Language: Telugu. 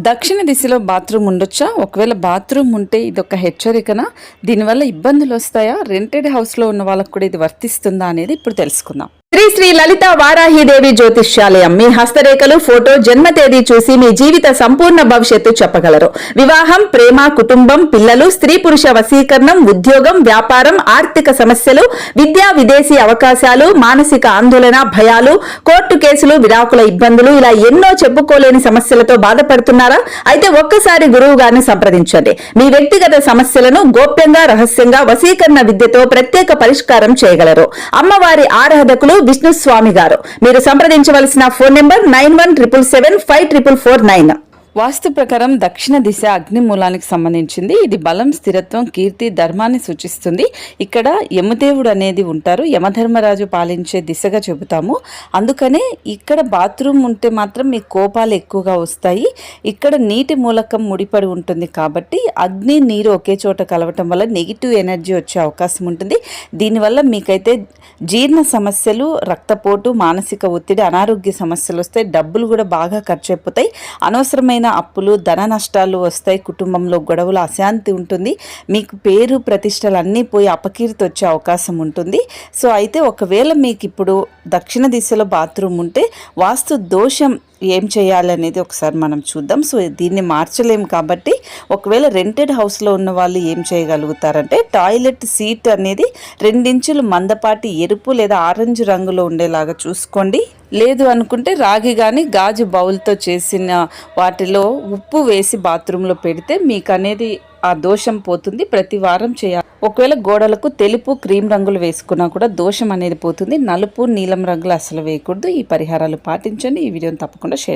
దక్షిణ దిశలో బాత్రూమ్ ఉండొచ్చా? ఒకవేళ బాత్రూమ్ ఉంటే ఇదొక హెచ్చరికనా? దీనివల్ల ఇబ్బందులు వస్తాయా? రెంటెడ్ హౌస్లో ఉన్న వాళ్ళకు కూడా ఇది వర్తిస్తుందా అనేది ఇప్పుడు తెలుసుకుందాం. శ్రీ శ్రీ లలిత వారాహిదేవి జ్యోతిష్యాలయం మీ హస్తరేఖలు, ఫోటో, జన్మ తేదీ చూసి మీ జీవిత సంపూర్ణ భవిష్యత్తు చెప్పగలరు. వివాహం, ప్రేమ, కుటుంబం, పిల్లలు, స్త్రీ పురుష వశీకరణం, ఉద్యోగం, వ్యాపారం, ఆర్థిక సమస్యలు, విద్యా విదేశీ అవకాశాలు, మానసిక ఆందోళన, భయాలు, కోర్టు కేసులు, విడాకుల ఇబ్బందులు, ఇలా ఎన్నో చెప్పుకోలేని సమస్యలతో బాధపడుతున్నారా? అయితే ఒక్కసారి గురువు గారిని సంప్రదించండి. మీ వ్యక్తిగత సమస్యలను గోప్యంగా, రహస్యంగా వశీకరణ విద్యతో ప్రత్యేక పరిష్కారం చేయగలరు. అమ్మవారి ఆరాధకులు విష్ణు స్వామి గారు. మీరు సంప్రదించవలసిన ఫోన్ నెంబర్ 9177754449. వాస్తు ప్రకారం దక్షిణ దిశ అగ్ని మూలానికి సంబంధించింది. ఇది బలం, స్థిరత్వం, కీర్తి, ధర్మాన్ని సూచిస్తుంది. ఇక్కడ యమదేవుడు అనేది ఉంటారు. యమధర్మరాజు పాలించే దిశగా చెబుతాము. అందుకనే ఇక్కడ బాత్రూమ్ ఉంటే మాత్రం మీ కోపాలు ఎక్కువగా వస్తాయి. ఇక్కడ నీటి మూలకం ముడిపడి ఉంటుంది కాబట్టి అగ్ని, నీరు ఒకే చోట కలవటం వల్ల నెగిటివ్ ఎనర్జీ వచ్చే అవకాశం ఉంటుంది. దీనివల్ల మీకైతే జీర్ణ సమస్యలు, రక్తపోటు, మానసిక ఒత్తిడి, అనారోగ్య సమస్యలు వస్తాయి. డబ్బులు కూడా బాగా ఖర్చు అయిపోతాయి. అనవసరమైన అప్పులు, ధన నష్టాలు వస్తాయి. కుటుంబంలో గొడవలు, అశాంతి ఉంటుంది. మీకు పేరు ప్రతిష్టలు అన్నీ పోయి అపకీర్తి వచ్చే అవకాశం ఉంటుంది. సో అయితే ఒకవేళ మీకు ఇప్పుడు దక్షిణ దిశలో బాత్రూమ్ ఉంటే వాస్తు దోషం ఏం చేయాలనేది ఒకసారి మనం చూద్దాం. సో దీన్ని మార్చలేము కాబట్టి ఒకవేళ రెంటెడ్ హౌస్లో ఉన్న వాళ్ళు ఏం చేయగలుగుతారంటే టాయిలెట్ సీట్ అనేది 2 ఇంచులు మందపాటి ఎరుపు లేదా ఆరెంజ్ రంగులో ఉండేలాగా చూసుకోండి. లేదు అనుకుంటే రాగి కానీ గాజు బౌల్తో చేసిన వాటిలో ఉప్పు వేసి బాత్రూంలో పెడితే మీకు అనేది ఆ దోషం పోతుంది. ప్రతి వారం చేయాలి. ఒకవేళ గోడలకు తెలుపు, క్రీమ్ రంగులు వేసుకున్నా కూడా దోషం అనేది పోతుంది. నలుపు, నీలం రంగులు అసలు వేయకూడదు. ఈ పరిహారాలు పాటించండి. ఈ వీడియోని తప్పకుండా షేర్